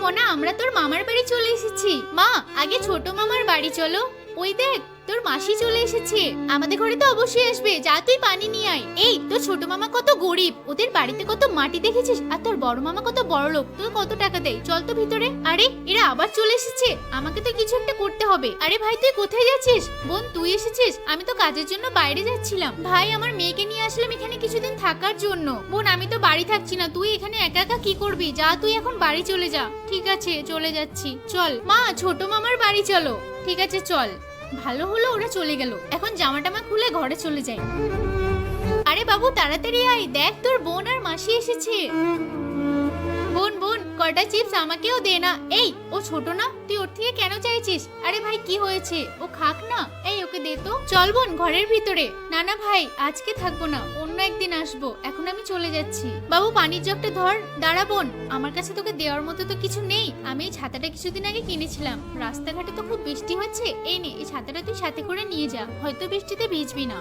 সোনা, আমরা তোর মামার বাড়ি চলে এসেছি। মা, আগে ছোট মামার বাড়ি চলো। ওই দেখ, তোর মাসি চলে এসেছে। আমাদের ঘরে তো অবশ্যই আসবে, যা তুই পানি নিয়ে আয়। এই, তোর ছোট মামা কত গরিব, ওদের বাড়িতে কত মাটি দেখেছিস? আর তোর বড় মামা কত বড় লোক, তোর কত টাকা দেয়। চল তো ভিতরে। আরে, এরা আবার চলে এসেছে, আমাকে তো কিছু একটা করতে হবে। আরে ভাই, তুই কোথায় যাচ্ছিস? বোন, তুই এসেছিস? আমি তো কাজের জন্য বাইরে যাচ্ছিলাম। ভাই, আমার মেয়েকে নিয়ে আসলাম এখানে কিছুদিন থাকার জন্য। বোন, আমি তো বাড়ি থাকছি না, তুই এখানে একা একা কি করবি? যা, তুই এখন বাড়ি চলে যা। ঠিক আছে, চলে যাচ্ছি। চল মা, ছোট মামার বাড়ি চলো। ঠিক আছে, চল। ভালো হলো ওরা চলে গেল, এখন জামা টামা খুলে ঘরে চলে যাই। আরে বাবু, তাড়াতাড়ি আয়, দেখ তোর বোন আর মাসি এসেছে। বোন বোন, কটা চিপস আমাকেও দে না। এই, ও ছোট না, তুই ওর থেকে কেন চাইছিস? আরে ভাই, কি হয়েছে? ও খাক না। এই, ওকে দে তো। চল বোন, ঘরের ভিতরে। না না ভাই, আজকে থাকবো না, অন্য একদিন আসবো, এখন আমি চলে যাচ্ছি। বাবু, পানির জগটা ধর। দাঁড়া বোন, আমার কাছে তোকে দেওয়ার মতো তো কিছু নেই। আমি এই ছাতাটা কিছুদিন আগে কিনেছিলাম, রাস্তাঘাটে তো খুব বৃষ্টি হচ্ছে। এই নে, এই ছাতাটা তুই সাথে করে নিয়ে যা, হয়তো বৃষ্টিতে ভিজবি না।